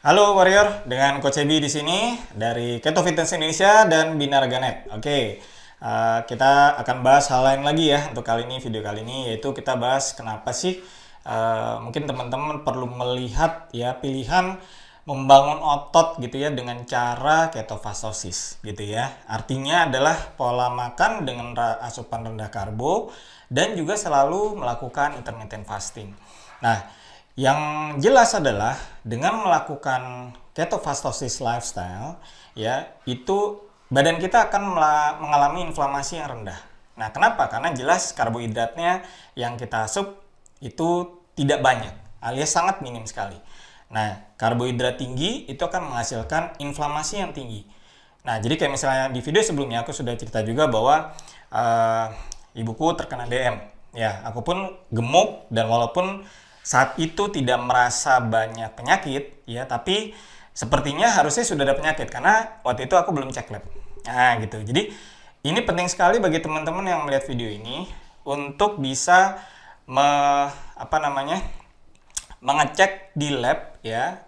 Halo Warrior, dengan Coach Ebi di sini dari Keto Fitness Indonesia dan Binarganet. Oke, kita akan bahas hal lain lagi ya untuk kali ini, video kali ini, yaitu kita bahas kenapa sih mungkin teman-teman perlu melihat ya pilihan membangun otot gitu ya dengan cara ketofastosis gitu ya. Artinya adalah pola makan dengan asupan rendah karbo dan juga selalu melakukan intermittent fasting. Nah, yang jelas adalah dengan melakukan ketofastosis lifestyle ya, itu badan kita akan mengalami inflamasi yang rendah. Nah, kenapa? Karena jelas karbohidratnya yang kita asup itu tidak banyak, alias sangat minim sekali. Nah, karbohidrat tinggi itu akan menghasilkan inflamasi yang tinggi. Nah, jadi kayak misalnya di video sebelumnya aku sudah cerita juga bahwa ibuku terkena DM. Ya, aku pun gemuk dan walaupun saat itu tidak merasa banyak penyakit, ya, tapi sepertinya harusnya sudah ada penyakit karena waktu itu aku belum cek lab. Nah, gitu. Jadi ini penting sekali bagi teman-teman yang melihat video ini untuk bisa mengecek di lab ya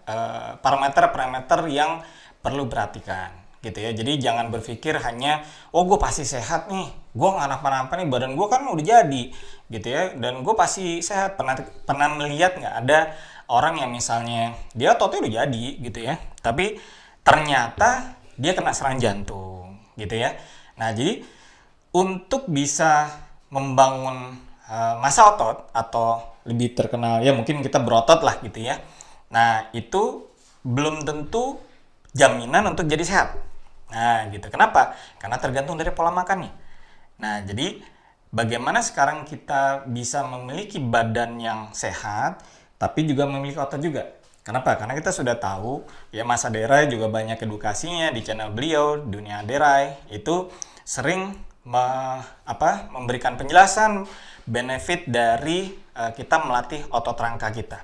parameter-parameter yang perlu perhatikan gitu ya. Jadi jangan berpikir hanya gue pasti sehat nih, gue nggak kenapa-napa nih, badan gue kan udah jadi gitu ya, dan gue pasti sehat. Pernah melihat nggak ada orang yang misalnya dia ototnya udah jadi gitu ya, tapi ternyata dia kena serangan jantung gitu ya. Nah, jadi untuk bisa membangun massa otot atau lebih terkenal ya mungkin kita berotot lah gitu ya. Nah, itu belum tentu jaminan untuk jadi sehat. Nah, gitu. Kenapa? Karena tergantung dari pola makannya. Nah, jadi bagaimana sekarang kita bisa memiliki badan yang sehat, tapi juga memiliki otot juga. Kenapa? Karena kita sudah tahu, ya Mas Aderai juga banyak edukasinya di channel beliau, Dunia Aderai, itu sering memberikan penjelasan benefit dari kita melatih otot rangka kita.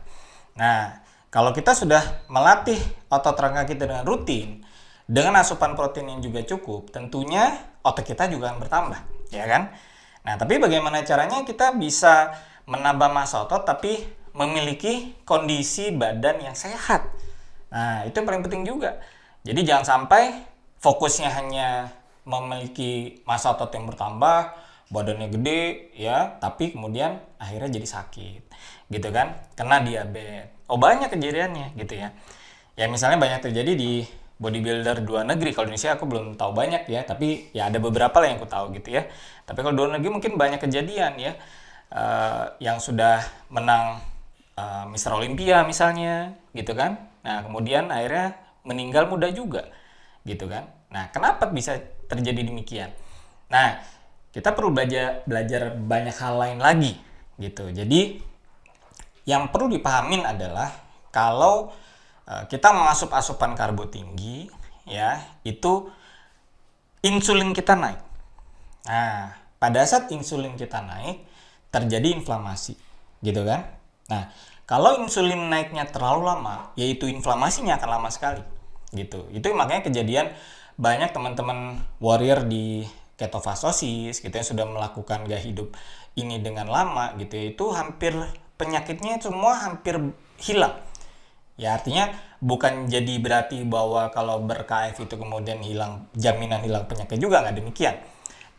Nah, kalau kita sudah melatih otot rangka kita dengan rutin, dengan asupan protein yang juga cukup, tentunya otot kita juga akan bertambah, ya kan? Nah, tapi bagaimana caranya kita bisa menambah massa otot tapi memiliki kondisi badan yang sehat? Nah, itu yang paling penting juga. Jadi jangan sampai fokusnya hanya memiliki massa otot yang bertambah, badannya gede ya, tapi kemudian akhirnya jadi sakit gitu kan, kena diabetes. Banyak kejadiannya gitu ya. Ya misalnya banyak terjadi di bodybuilder luar negeri. Kalau Indonesia aku belum tahu banyak ya, tapi ya ada beberapa lah yang aku tahu gitu ya. Tapi kalau luar negeri mungkin banyak kejadian ya, yang sudah menang Mr. Olympia misalnya gitu kan. Nah, kemudian akhirnya meninggal muda juga gitu kan. Nah, kenapa bisa terjadi demikian? Nah, kita perlu belajar banyak hal lain lagi gitu. Jadi yang perlu dipahamin adalah kalau kita mengasup asupan karbo tinggi ya, itu insulin kita naik. Nah, pada saat insulin kita naik terjadi inflamasi gitu kan. Nah, kalau insulin naiknya terlalu lama, yaitu inflamasinya akan lama sekali gitu. Itu makanya kejadian banyak teman-teman warrior di ketofastosis gitu yang sudah melakukan gaya hidup ini dengan lama gitu ya, itu hampir penyakitnya semua hampir hilang. Ya artinya bukan jadi berarti bahwa kalau ber-KF itu kemudian hilang, jaminan hilang penyakit juga, nggak demikian.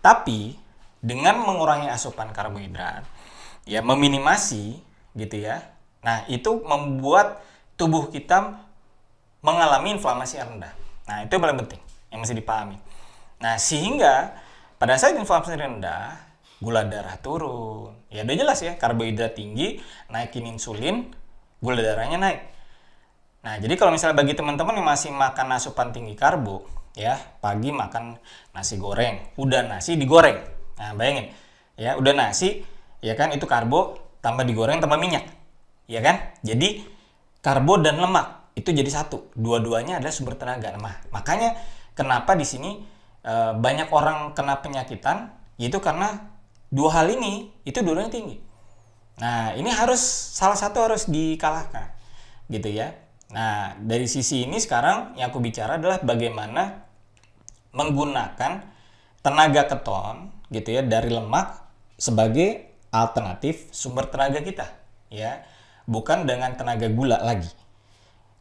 Tapi dengan mengurangi asupan karbohidrat, ya meminimasi gitu ya. Nah, itu membuat tubuh kita mengalami inflamasi yang rendah. Nah, itu yang paling penting yang mesti dipahami. Nah, sehingga pada saat inflamasi rendah, gula darah turun. Ya udah jelas ya, karbohidrat tinggi, naikin insulin, gula darahnya naik. Nah, jadi kalau misalnya bagi teman-teman yang masih makan asupan tinggi karbo, ya, pagi makan nasi goreng, udah nasi digoreng. Nah, bayangin, ya, udah nasi, ya kan, itu karbo, tambah digoreng, tambah minyak. Ya kan? Jadi, karbo dan lemak, itu jadi satu. Dua-duanya adalah sumber tenaga. Nah, makanya kenapa di sini banyak orang kena penyakitan, yaitu karena dua hal ini, itu dua-duanya tinggi. Nah, ini salah satu harus dikalahkan, gitu ya. Nah, dari sisi ini sekarang yang aku bicara adalah bagaimana menggunakan tenaga keton gitu ya dari lemak sebagai alternatif sumber tenaga kita ya, bukan dengan tenaga gula lagi.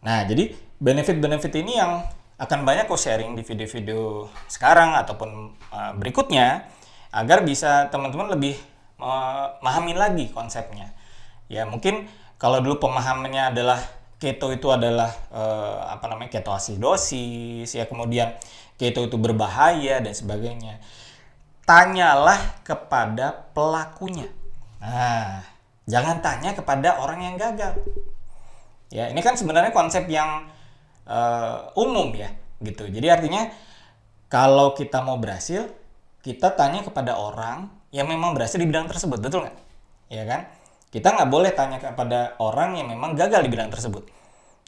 Nah, jadi benefit-benefit ini yang akan banyak aku sharing di video-video sekarang ataupun berikutnya, agar bisa teman-teman lebih memahami lagi konsepnya. Ya mungkin kalau dulu pemahamannya adalah keto itu adalah ketoasidosis, ya kemudian keto itu berbahaya dan sebagainya. Tanyalah kepada pelakunya. Nah, jangan tanya kepada orang yang gagal. Ya, ini kan sebenarnya konsep yang umum ya, gitu. Jadi artinya kalau kita mau berhasil, kita tanya kepada orang yang memang berhasil di bidang tersebut, betul nggak? Ya kan? Kita nggak boleh tanya kepada orang yang memang gagal di bidang tersebut,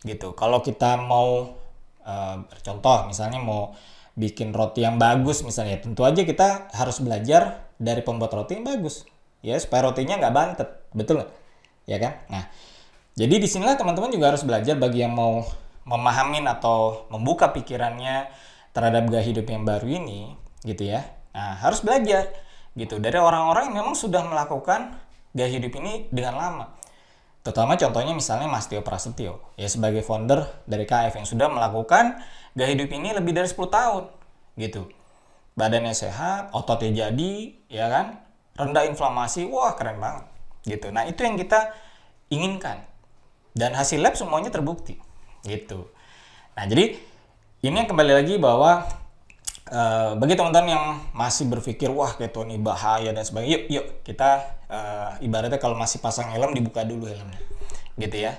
gitu. Kalau kita mau contoh, misalnya mau bikin roti yang bagus misalnya, tentu aja kita harus belajar dari pembuat roti yang bagus, ya supaya rotinya nggak bantet, betul nggak? Ya kan? Nah, jadi disinilah teman-teman juga harus belajar bagi yang mau memahamin atau membuka pikirannya terhadap gaya hidup yang baru ini, gitu ya. Nah, harus belajar gitu dari orang-orang yang memang sudah melakukan gaya hidup ini dengan lama. Terutama contohnya misalnya Mas Tio Prasetyo, ya sebagai founder dari KF yang sudah melakukan gaya hidup ini lebih dari 10 tahun, gitu. Badannya sehat, ototnya jadi, ya kan? Rendah inflamasi, wah keren banget, gitu. Nah, itu yang kita inginkan. Dan hasil lab semuanya terbukti, gitu. Nah, jadi ini yang kembali lagi bahwa bagi teman-teman yang masih berpikir wah keto ini bahaya dan sebagainya, yuk kita ibaratnya kalau masih pasang helm dibuka dulu helmnya, gitu ya.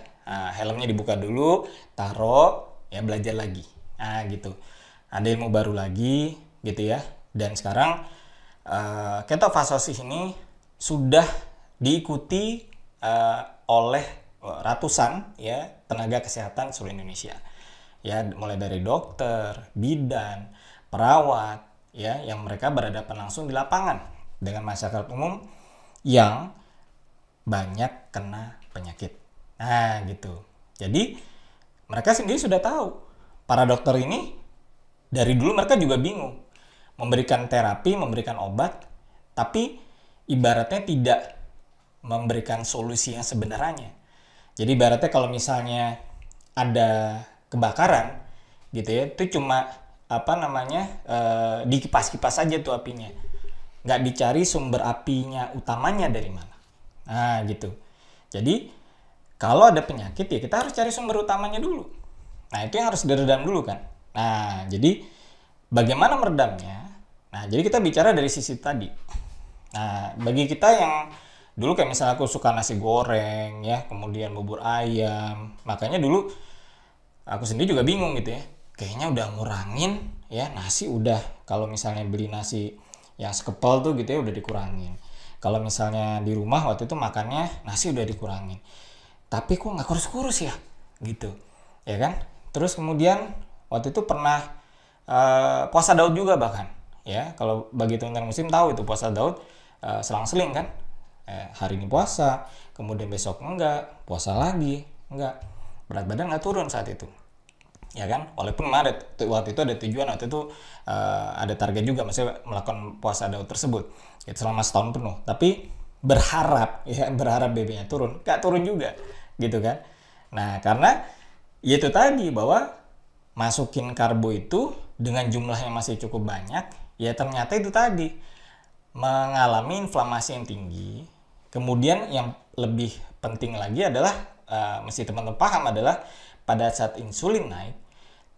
Helmnya dibuka dulu, taruh, ya belajar lagi, gitu. Ada ilmu baru lagi, gitu ya. Dan sekarang ketofastosis ini sudah diikuti oleh ratusan ya tenaga kesehatan seluruh Indonesia, ya mulai dari dokter, bidan, perawat, ya yang mereka berhadapan langsung di lapangan dengan masyarakat umum yang banyak kena penyakit. Nah, gitu. Jadi mereka sendiri sudah tahu. Para dokter ini dari dulu mereka juga bingung memberikan terapi, memberikan obat, tapi ibaratnya tidak memberikan solusi yang sebenarnya. Jadi ibaratnya kalau misalnya ada kebakaran, gitu ya, itu cuma dikipas-kipas saja tuh apinya, nggak dicari sumber apinya utamanya dari mana. Nah gitu. Jadi kalau ada penyakit ya kita harus cari sumber utamanya dulu. Nah itu yang harus diredam dulu kan. Nah jadi bagaimana meredamnya? Nah jadi kita bicara dari sisi tadi. Nah bagi kita yang dulu kayak misalnya aku suka nasi goreng ya, kemudian bubur ayam, makanya dulu aku sendiri juga bingung gitu ya. Kayaknya udah ngurangin ya nasi, udah kalau misalnya beli nasi yang sekepal tuh gitu ya udah dikurangin. Kalau misalnya di rumah waktu itu makannya nasi udah dikurangin. Tapi kok nggak kurus-kurus ya gitu. Ya kan? Terus kemudian waktu itu pernah puasa Daud juga bahkan. Ya, kalau bagi teman-teman muslim tahu itu puasa Daud selang-seling kan. Hari ini puasa, kemudian besok enggak, puasa lagi, enggak. Berat badan nggak turun saat itu. Ya kan, walaupun waktu itu ada tujuan, waktu itu ada target juga maksudnya melakukan puasa Daud tersebut itu selama setahun penuh, tapi berharap BB-nya turun, gak turun juga gitu kan. Nah karena ya itu tadi bahwa masukin karbo itu dengan jumlahnya masih cukup banyak, ya ternyata itu tadi mengalami inflamasi yang tinggi. Kemudian yang lebih penting lagi adalah mesti teman-teman paham adalah pada saat insulin naik,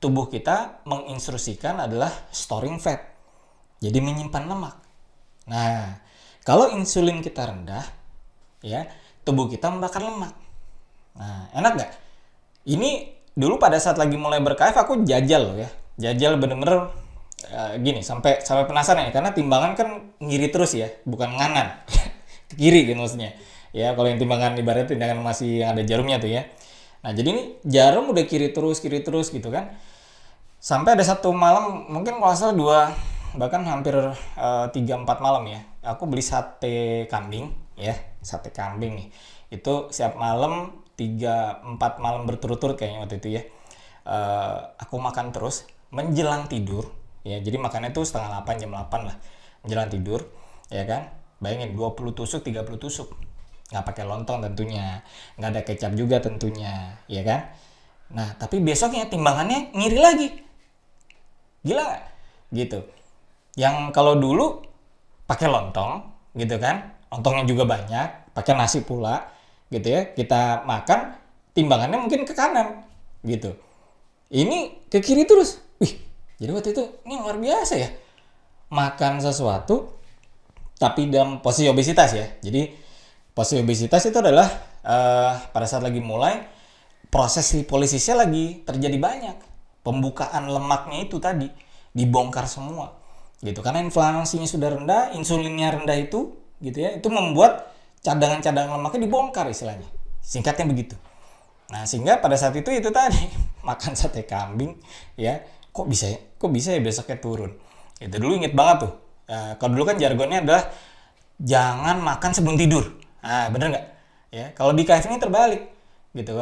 tubuh kita menginstruksikan adalah storing fat. Jadi menyimpan lemak. Nah, kalau insulin kita rendah, ya, tubuh kita membakar lemak. Nah, enak nggak? Ini dulu pada saat lagi mulai berKF aku jajal loh ya. Jajal bener-bener gini, sampai penasaran ya, karena timbangan kan ngiri terus ya, bukan nganan. Ke kiri gitu maksudnya. Ya, kalau yang timbangan ibaratnya timbangan masih yang ada jarumnya tuh ya. Nah jadi ini jarum udah kiri terus gitu kan. Sampai ada satu malam, mungkin kalau salah 2, bahkan hampir 3-4 malam ya, aku beli sate kambing ya, sate kambing nih. Itu siap malam 3-4 malam berturut-turut kayaknya waktu itu ya. Aku makan terus menjelang tidur ya. Jadi makannya tuh setengah 8, jam 8 lah menjelang tidur ya kan. Bayangin 20 tusuk, 30 tusuk. Nggak pakai lontong tentunya, nggak ada kecap juga tentunya, ya kan? Nah, tapi besoknya timbangannya ngiri lagi. Gila nggak? Gitu. Yang kalau dulu pakai lontong, gitu kan? Lontongnya juga banyak, pakai nasi pula, gitu ya. Kita makan, timbangannya mungkin ke kanan, gitu. Ini ke kiri terus. Wih, jadi waktu itu ini luar biasa ya. Makan sesuatu, tapi dalam posisi obesitas ya. Jadi posisi obesitas itu adalah pada saat lagi mulai proses lipolisisnya lagi terjadi banyak. Pembukaan lemaknya itu tadi dibongkar semua, gitu. Karena inflamasinya sudah rendah, insulinnya rendah itu, gitu ya. Itu membuat cadangan-cadangan lemaknya dibongkar istilahnya. Singkatnya begitu. Nah, sehingga pada saat itu tadi makan sate kambing ya, kok bisa ya besoknya turun. Itu dulu inget banget tuh. Kalau dulu kan jargonnya adalah jangan makan sebelum tidur. Nah, bener nggak? Ya, kalau di KF ini terbalik, gitu.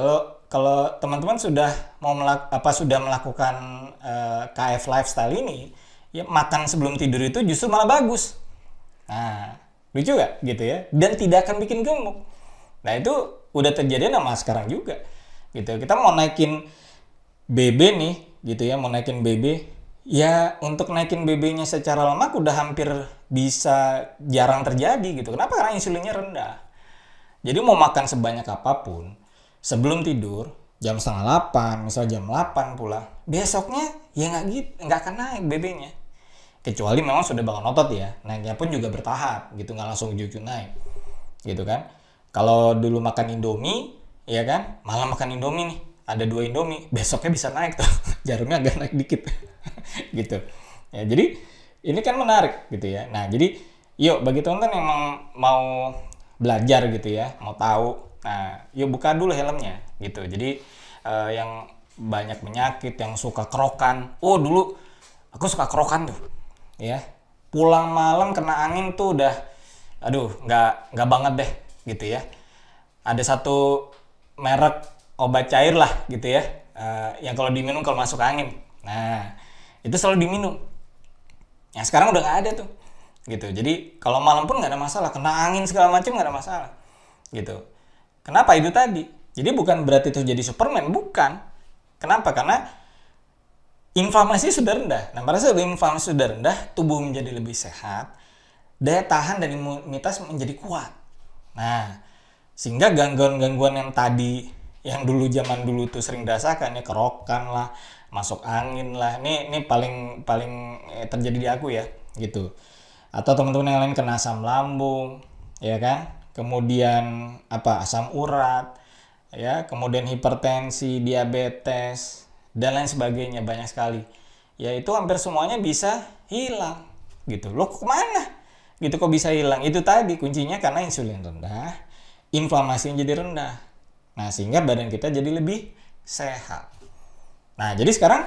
Kalau teman-teman sudah sudah melakukan KF lifestyle ini, ya makan sebelum tidur itu justru malah bagus. Nah, lucu gak gitu ya? Dan tidak akan bikin gemuk. Nah, itu udah terjadi sama sekarang juga. Gitu. Kita mau naikin BB nih, gitu ya, mau naikin BB. Ya, untuk naikin BB-nya secara lemak udah hampir bisa jarang terjadi gitu. Kenapa? Karena insulinnya rendah. Jadi mau makan sebanyak apapun, sebelum tidur, jam 7:30, misal jam 8 pula, besoknya ya nggak akan naik BB-nya. Kecuali memang sudah bangun otot ya, naiknya pun juga bertahap gitu, nggak langsung ujug-ujug naik. Gitu kan. Kalau dulu makan Indomie, ya kan, malam makan Indomie nih, ada 2 Indomie, besoknya bisa naik tuh, jarumnya agak naik dikit. Gitu. Ya, jadi ini kan menarik gitu ya. Nah, jadi yuk bagi teman-teman yang mau belajar gitu ya, mau tahu, nah yuk buka dulu helmnya gitu. Jadi yang banyak penyakit, yang suka kerokan, dulu aku suka kerokan tuh ya, pulang malam kena angin tuh udah aduh nggak banget deh gitu ya. Ada satu merek obat cair lah gitu ya, yang kalau diminum kalau masuk angin, nah itu selalu diminum. Ya sekarang udah nggak ada tuh gitu. Jadi kalau malam pun nggak ada masalah, kena angin segala macam nggak ada masalah gitu. Kenapa? Itu tadi. Jadi bukan berarti itu jadi Superman, bukan. Kenapa? Karena inflamasi sudah rendah. Nah, pada saat inflamasi sudah rendah, tubuh menjadi lebih sehat, daya tahan dan imunitas menjadi kuat. Nah, sehingga gangguan-gangguan yang tadi, yang zaman dulu tuh sering dirasakan ya, kerokan lah, masuk angin lah. Ini paling terjadi di aku ya, gitu. Atau teman-teman yang lain kena asam lambung, ya kan? Kemudian asam urat, ya, kemudian hipertensi, diabetes, dan lain sebagainya, banyak sekali. Ya itu hampir semuanya bisa hilang, gitu. Loh kemana? Gitu kok bisa hilang? Itu tadi kuncinya karena insulin rendah, inflamasi jadi rendah. Nah, sehingga badan kita jadi lebih sehat. Nah, jadi sekarang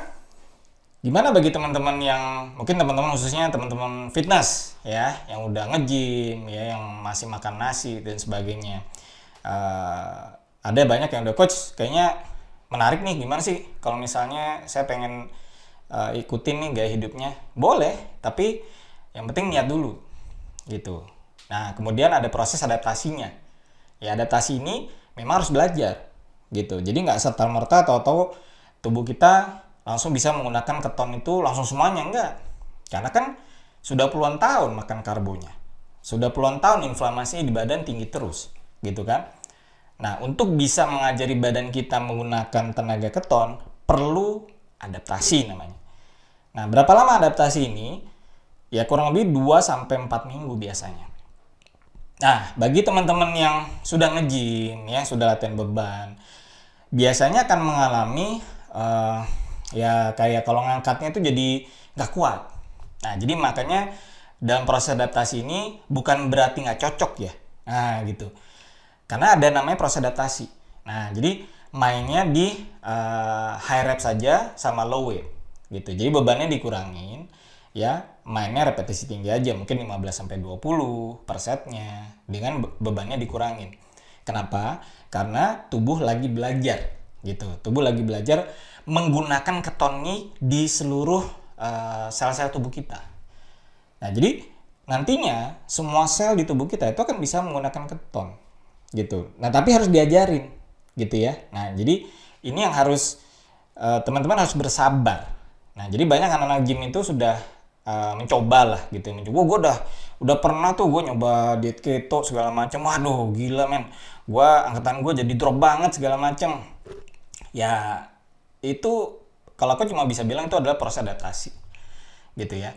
gimana bagi teman-teman yang mungkin teman-teman khususnya teman-teman fitness ya, yang udah nge-gym ya, yang masih makan nasi dan sebagainya. Ada banyak yang udah, coach kayaknya menarik nih, gimana sih kalau misalnya saya pengen ikutin nih gaya hidupnya? Boleh, tapi yang penting niat dulu gitu. Nah, kemudian ada proses adaptasinya. Ya, adaptasi ini memang harus belajar gitu. Jadi nggak serta-merta tahu-tahu tubuh kita langsung bisa menggunakan keton itu langsung semuanya, enggak. Karena kan sudah puluhan tahun makan karbonya. Sudah puluhan tahun inflamasinya di badan tinggi terus, gitu kan. Nah, untuk bisa mengajari badan kita menggunakan tenaga keton, perlu adaptasi namanya. Nah, berapa lama adaptasi ini? Ya kurang lebih 2-4 minggu biasanya. Nah, bagi teman-teman yang sudah nge-gym, ya, sudah latihan beban, biasanya akan mengalami ya kayak kalau ngangkatnya itu jadi nggak kuat. Nah, jadi makanya dalam proses adaptasi ini bukan berarti nggak cocok ya. Nah, gitu. Karena ada namanya proses adaptasi. Nah, jadi mainnya di high rep saja sama low weight gitu. Jadi bebannya dikurangin, ya, mainnya repetisi tinggi aja, mungkin 15-20 per setnya dengan bebannya dikurangin. Kenapa? Karena tubuh lagi belajar gitu. Tubuh lagi belajar menggunakan keton ini di seluruh sel-sel tubuh kita. Nah, jadi nantinya semua sel di tubuh kita itu akan bisa menggunakan keton gitu. Nah, tapi harus diajarin gitu ya. Nah, jadi ini yang harus teman-teman harus bersabar. Nah, jadi banyak anak-anak gym itu sudah mencoba lah gitu, mencoba. Gue udah pernah tuh gue nyoba diet keto segala macam. Waduh, gila men. Angkatan gue jadi drop banget segala macam. Ya, itu kalau aku cuma bisa bilang itu adalah proses adaptasi. Gitu ya.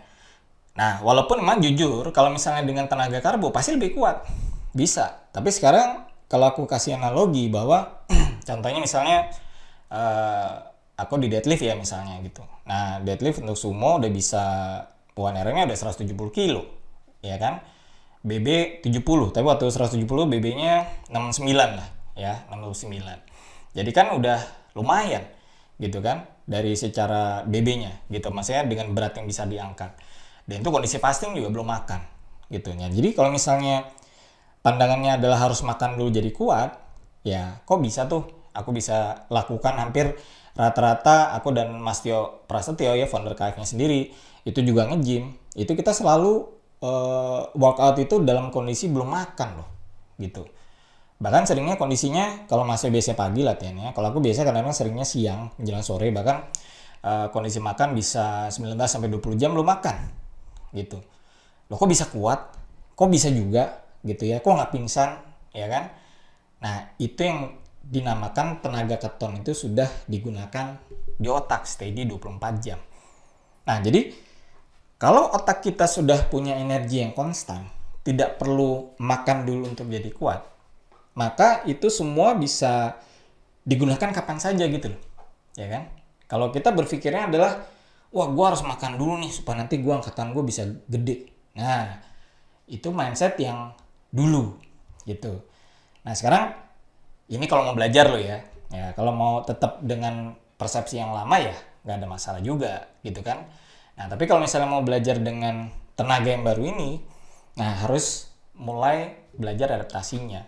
Nah, walaupun memang jujur kalau misalnya dengan tenaga karbo pasti lebih kuat. Bisa. Tapi sekarang kalau aku kasih analogi bahwa contohnya misalnya aku di deadlift ya misalnya gitu. Nah, deadlift untuk sumo udah bisa 1RM-nya udah 170 kilo, ya kan? BB 70, tapi waktu 170 BB-nya 69 lah, ya, 69. Jadi kan udah lumayan, gitu kan? Dari secara BB-nya, gitu. Maksudnya dengan berat yang bisa diangkat. Dan itu kondisi fasting juga belum makan, gitu ya. Jadi kalau misalnya pandangannya adalah harus makan dulu jadi kuat, ya kok bisa tuh? Aku bisa lakukan hampir rata-rata aku dan Mas Tio Prasetyo ya founder KF-nya sendiri itu juga nge-gym. Itu kita selalu workout itu dalam kondisi belum makan loh, gitu. Bahkan seringnya kondisinya kalau masih biasa pagi latihannya, kalau aku biasa kadang-kadang seringnya siang menjelang sore, bahkan kondisi makan bisa 19 sampai 20 jam belum makan, gitu. Loh kok bisa kuat? Kok bisa juga gitu ya? Kok nggak pingsan, ya kan? Nah, itu yang dinamakan tenaga keton itu sudah digunakan di otak steady 24 jam. Nah, jadi kalau otak kita sudah punya energi yang konstan, tidak perlu makan dulu untuk jadi kuat, maka itu semua bisa digunakan kapan saja gitu loh. Ya kan? Kalau kita berpikirnya adalah, wah gue harus makan dulu nih supaya nanti gue angkatan gue bisa gede. Nah, itu mindset yang dulu gitu. Nah, sekarang ini kalau mau belajar lo ya. Ya, kalau mau tetap dengan persepsi yang lama ya nggak ada masalah juga gitu kan. Nah, tapi kalau misalnya mau belajar dengan tenaga yang baru ini, nah harus mulai belajar adaptasinya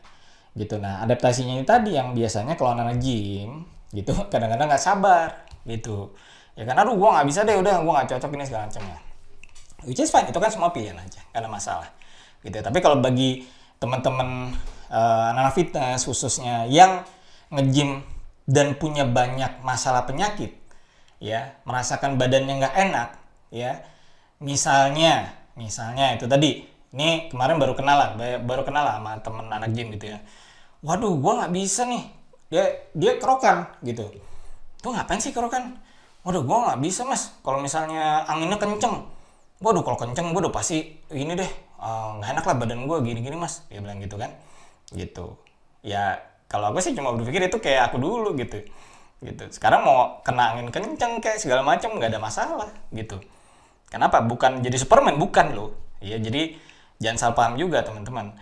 gitu. Nah, adaptasinya ini tadi yang biasanya kalau anak gym gitu kadang-kadang nggak sabar gitu. Ya kan, aduh gue nggak bisa deh, udah gue nggak cocok ini segala macamnya. Which is fine, itu kan semua pilihan aja, nggak ada masalah gitu. Tapi kalau bagi teman-teman anak fitness khususnya yang nge-gym dan punya banyak masalah penyakit, ya merasakan badannya nggak enak, ya misalnya itu tadi, ini kemarin baru kenal sama temen anak gym gitu ya. Waduh, gue nggak bisa nih, dia kerokan gitu. Tuh ngapain sih kerokan? Waduh, gue nggak bisa mas, kalau misalnya anginnya kenceng. Waduh, kalau kenceng gue udah pasti ini deh, nggak enak lah badan gue gini-gini mas, dia bilang gitu kan, gitu. Ya kalau aku sih cuma berpikir itu kayak aku dulu gitu. Sekarang mau kena angin kenceng kayak segala macam nggak ada masalah gitu. Kenapa? Bukan jadi Superman, bukan loh. Ya, jadi jangan salah paham juga teman-teman.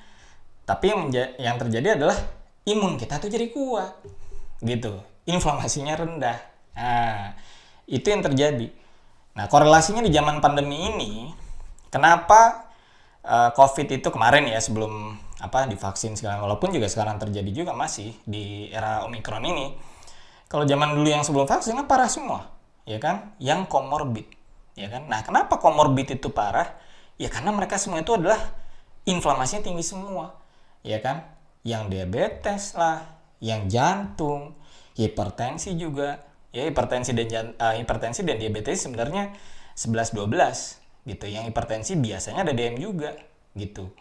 Tapi yang terjadi adalah imun kita tuh jadi kuat, gitu. Inflamasinya rendah. Nah, itu yang terjadi. Nah, korelasinya di zaman pandemi ini, kenapa COVID itu kemarin ya sebelum divaksin segala, walaupun juga sekarang terjadi juga masih di era Omicron ini. Kalau zaman dulu yang sebelum vaksin kan parah semua, ya kan? Yang komorbid. Ya kan? Nah, kenapa komorbid itu parah? Ya karena mereka semua itu adalah inflamasinya tinggi semua. Ya kan? Yang diabetes lah, yang jantung, hipertensi juga. Ya, hipertensi dan diabetes sebenarnya 11-12 gitu. Yang hipertensi biasanya ada DM juga gitu.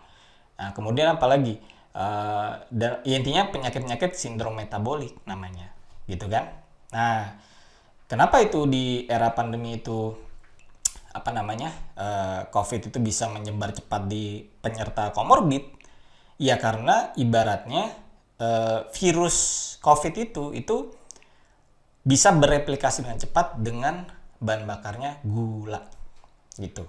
Nah, kemudian apalagi? Intinya penyakit-penyakit sindrom metabolik namanya. Gitu kan? Nah, kenapa itu di era pandemi itu COVID itu bisa menyebar cepat di penyerta komorbid? Ya karena ibaratnya virus COVID itu bisa bereplikasi dengan cepat dengan bahan bakarnya gula gitu.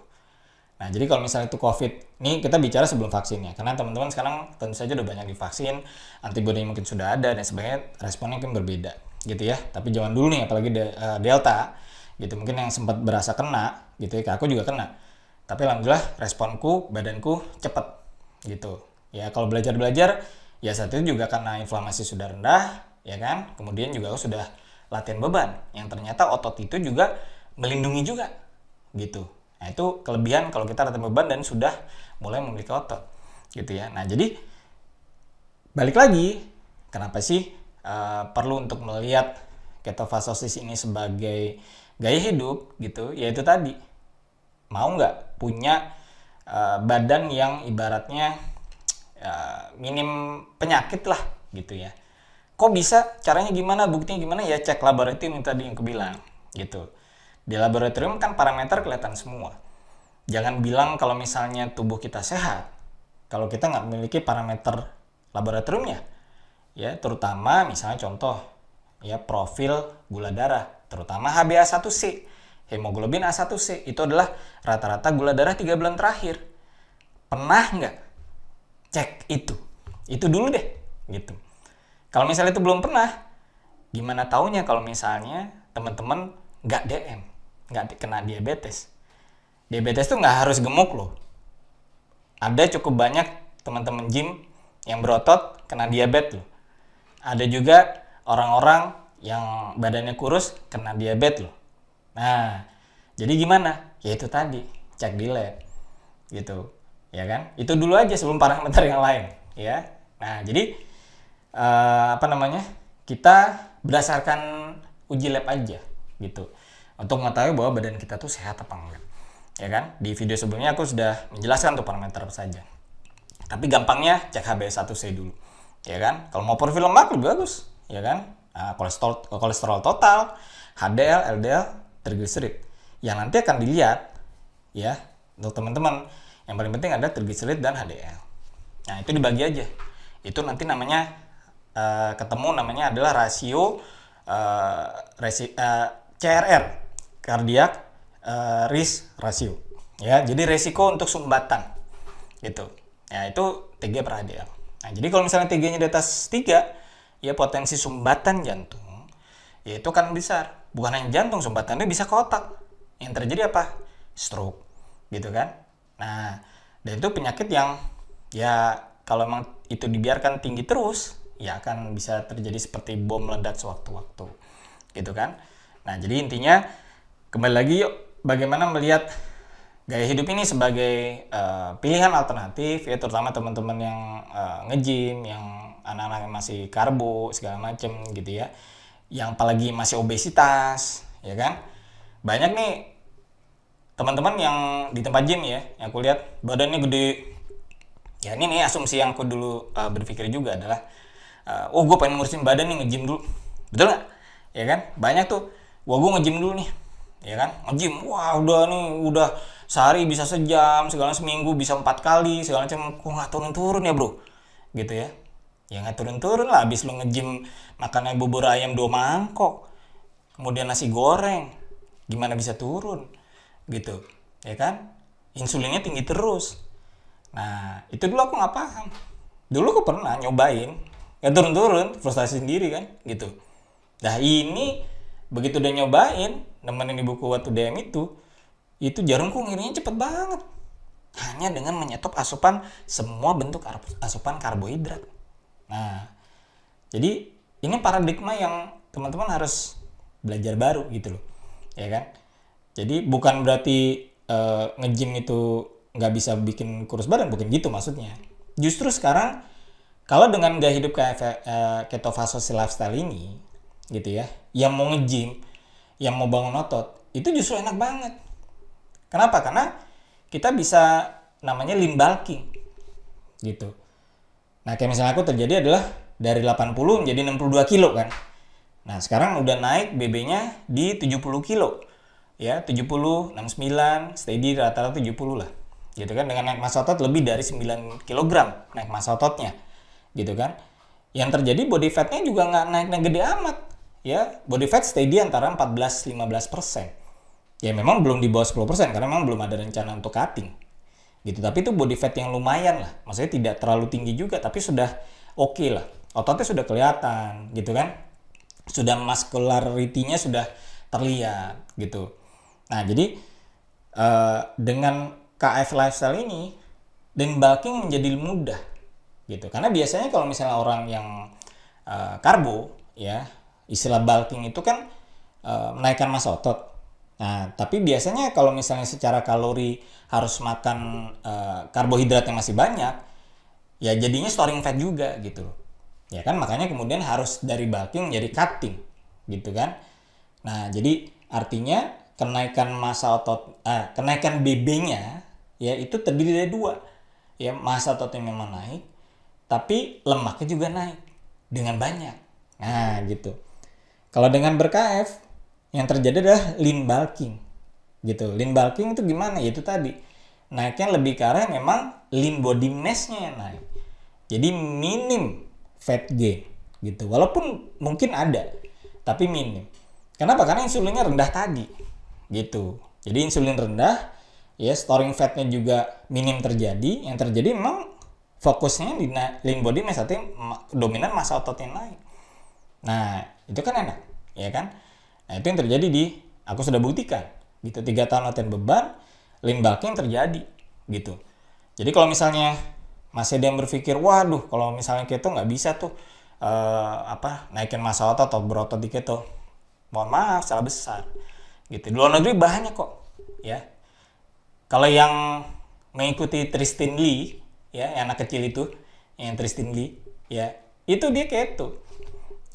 Nah, jadi kalau misalnya itu COVID, nih kita bicara sebelum vaksin ya, karena teman-teman sekarang tentu saja udah banyak divaksin, antibodi mungkin sudah ada dan sebagainya, responnya mungkin berbeda gitu ya. Tapi zaman dulu nih, apalagi Delta gitu, mungkin yang sempat berasa kena gitu ya, aku juga kena. Tapi alhamdulillah responku, badanku cepet gitu. Ya kalau belajar ya saat itu juga karena inflamasi sudah rendah, ya kan. Kemudian juga aku sudah latihan beban, yang ternyata otot itu juga melindungi juga gitu. Nah, itu kelebihan kalau kita latihan beban dan sudah mulai memiliki otot gitu ya. Nah, jadi balik lagi, kenapa sih perlu untuk melihat ketofastosis ini sebagai gaya hidup gitu, yaitu tadi mau nggak punya badan yang ibaratnya minim penyakit lah gitu ya. Kok bisa? Caranya gimana? Buktinya gimana? Ya cek laboratorium yang tadi yang aku bilang gitu. Di laboratorium kan parameter kelihatan semua. Jangan bilang kalau misalnya tubuh kita sehat kalau kita nggak memiliki parameter laboratoriumnya, ya terutama misalnya contoh ya profil gula darah, terutama HbA1c, hemoglobin A1c itu adalah rata-rata gula darah 3 bulan terakhir. Pernah nggak cek itu dulu deh gitu. Kalau misalnya itu belum pernah, gimana taunya kalau misalnya teman-teman nggak DM, nggak kena diabetes. Diabetes tuh nggak harus gemuk loh. Ada cukup banyak teman-teman gym yang berotot kena diabetes loh. Ada juga orang-orang yang badannya kurus kena diabetes loh. Nah, jadi gimana? Ya itu tadi, cek di lab gitu. Ya kan? Itu dulu aja sebelum parameter yang lain, ya. Nah, jadi kita berdasarkan uji lab aja gitu. Untuk mengetahui bahwa badan kita tuh sehat apa enggak. Ya kan? Di video sebelumnya aku sudah menjelaskan tuh parameter apa saja. Tapi gampangnya cek HbA1c dulu. Ya kan? Kalau mau profil lemak lebih bagus, ya kan? Nah, kolesterol total, HDL, LDL, trigliserid. Yang nanti akan dilihat ya, untuk teman-teman yang paling penting ada trigliserid dan HDL. Nah, itu dibagi aja. Itu nanti namanya ketemu namanya adalah rasio CRR, cardiac risk ratio. Ya, jadi resiko untuk sumbatan. Gitu. Ya, itu 3 per HDL. Nah, jadi kalau misalnya TG-nya di atas 3, ya potensi sumbatan jantung ya itu kan besar. Bukan hanya jantung, sumbatannya bisa ke otak. Yang terjadi apa? Stroke. Gitu kan? Nah, dan itu penyakit yang ya kalau memang itu dibiarkan tinggi terus, ya akan bisa terjadi seperti bom meledak sewaktu-waktu. Gitu kan? Nah, jadi intinya kembali lagi yuk, bagaimana melihat gaya hidup ini sebagai pilihan alternatif ya, terutama teman-teman yang nge-gym, yang anak-anak yang masih karbo segala macem gitu ya, yang apalagi masih obesitas ya kan. Banyak nih teman-teman yang di tempat gym ya, yang aku lihat badannya gede ya. Ini nih asumsi yang aku dulu berpikir juga adalah oh gue pengen ngurusin badan nih, nge-gym dulu, betul nggak ya kan. Banyak tuh, wah gue nge-gym dulu nih ya kan, nge-gym wah udah sehari bisa sejam, segala seminggu bisa 4 kali segala macam. Kok nggak turun-turun ya bro gitu ya. Ya nggak turun-turun lah, habis lo nge-gym makannya bubur ayam 2 mangkok kemudian nasi goreng, gimana bisa turun gitu ya kan. Insulinnya tinggi terus. Nah itu dulu aku nggak paham. Dulu aku pernah nyobain nggak turun-turun, frustasi sendiri kan gitu. Nah ini begitu udah nyobain nemenin ibuku waktu DM itu jarumku ngiringnya cepet banget, hanya dengan menyetop asupan semua bentuk asupan karbohidrat. Nah, jadi ini paradigma yang teman-teman harus belajar baru gitu loh, ya kan? Jadi bukan berarti nge-gym itu nggak bisa bikin kurus badan, bukan gitu maksudnya. Justru sekarang kalau dengan gaya hidup kayak ketofastosis lifestyle ini, gitu ya, yang mau nge-gym, yang mau bangun otot, itu justru enak banget. Kenapa? Karena kita bisa namanya lean bulking gitu. Nah kayak misalnya aku terjadi adalah dari 80 menjadi 62 kilo kan. Nah sekarang udah naik BB-nya di 70 kilo ya, 70, 69, steady rata-rata 70 lah gitu kan. Dengan naik massa otot lebih dari 9 kg naik massa ototnya gitu kan. Yang terjadi body fatnya juga nggak naik-naik gede amat ya. Body fat steady antara 14-15%. Ya memang belum di bawah 10% karena memang belum ada rencana untuk cutting gitu. Tapi itu body fat yang lumayan lah, maksudnya tidak terlalu tinggi juga, tapi sudah oke lah. Ototnya sudah kelihatan gitu kan, sudah muscularity-nya sudah terlihat gitu. Nah jadi dengan KF lifestyle ini lean bulking menjadi mudah gitu. Karena biasanya kalau misalnya orang yang karbo ya, istilah bulking itu kan menaikkan massa otot. Nah, tapi biasanya kalau misalnya secara kalori harus makan karbohidrat yang masih banyak, ya jadinya storing fat juga gitu. Ya kan, makanya kemudian harus dari bulking menjadi cutting gitu kan. Nah, jadi artinya kenaikan massa otot, kenaikan BB-nya ya itu terdiri dari dua. Ya, massa ototnya memang naik, tapi lemaknya juga naik dengan banyak. Nah, gitu. Kalau dengan ber-KF, yang terjadi adalah lean bulking. Gitu. Lean bulking itu gimana? Ya itu tadi. Naiknya lebih ke arah memang lean body mass-nya yang naik. Jadi minim fat gain gitu. Walaupun mungkin ada, tapi minim. Kenapa? Karena insulinnya rendah tadi. Gitu. Jadi insulin rendah, ya storing fatnya juga minim terjadi. Yang terjadi memang fokusnya di lean body mass, artinya dominan massa otot yang naik. Nah, itu kan enak, ya kan? Nah, itu yang terjadi aku sudah buktikan, gitu. 3 tahun latihan beban, lean bulking terjadi, gitu. Jadi kalau misalnya masih ada yang berpikir, waduh, kalau misalnya keto nggak bisa tuh, naikin massa otot atau berotot di keto. Mohon maaf, salah besar. Gitu. Di luar negeri banyak kok, ya. Kalau yang mengikuti Tristan Lee, ya, yang anak kecil itu, yang Tristan Lee, ya, itu dia keto.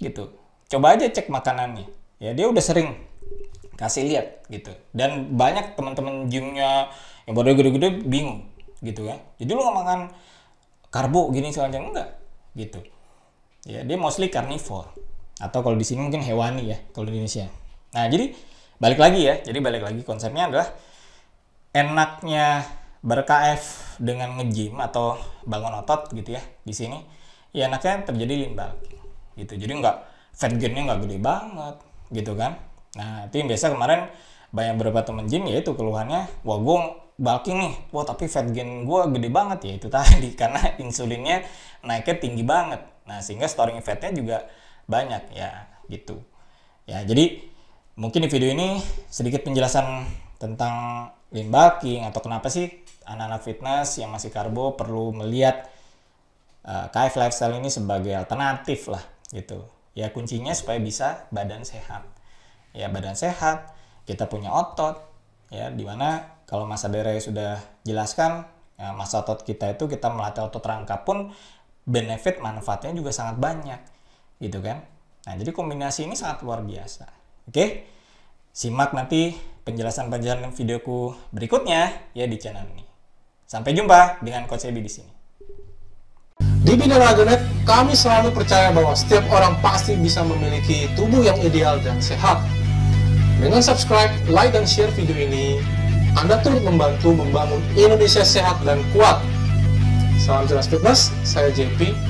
Gitu. Coba aja cek makanannya. Ya, dia udah sering kasih lihat gitu. Dan banyak teman-teman gymnya yang baru gede-gede bingung gitu kan. Jadi lu nggak makan karbo gini segala macam, enggak gitu. Ya, dia mostly carnivore. Atau kalau di sini mungkin hewani ya kalau di Indonesia. Nah, jadi balik lagi ya. Jadi balik lagi konsepnya adalah enaknya ber-KF dengan nge-gym atau bangun otot gitu ya di sini. Ya enaknya terjadi lean bulking. Gitu. Jadi nggak fat gain-nya nggak gede banget gitu kan. Nah, itu yang biasa kemarin banyak beberapa temen gym ya itu keluhannya, wah gue bulking nih, wah tapi fat gain gue gede banget, ya itu tadi karena insulinnya naiknya tinggi banget. Nah, sehingga storing fatnya juga banyak ya gitu. Ya, jadi mungkin di video ini sedikit penjelasan tentang lean bulking atau kenapa sih anak-anak fitness yang masih karbo perlu melihat KF lifestyle ini sebagai alternatif lah gitu. Ya kuncinya supaya bisa badan sehat. Ya badan sehat, kita punya otot, ya dimana kalau Mas Adere sudah jelaskan, ya, massa otot kita itu kita melatih otot rangka pun benefit manfaatnya juga sangat banyak, gitu kan? Nah jadi kombinasi ini sangat luar biasa. Oke, simak nanti penjelasan-penjelasan videoku berikutnya ya di channel ini. Sampai jumpa dengan Coach Ebi di sini. Di Bina Raganet, kami selalu percaya bahwa setiap orang pasti bisa memiliki tubuh yang ideal dan sehat. Dengan subscribe, like, dan share video ini, Anda turut membantu membangun Indonesia sehat dan kuat. Salam jelas fitness, saya JP.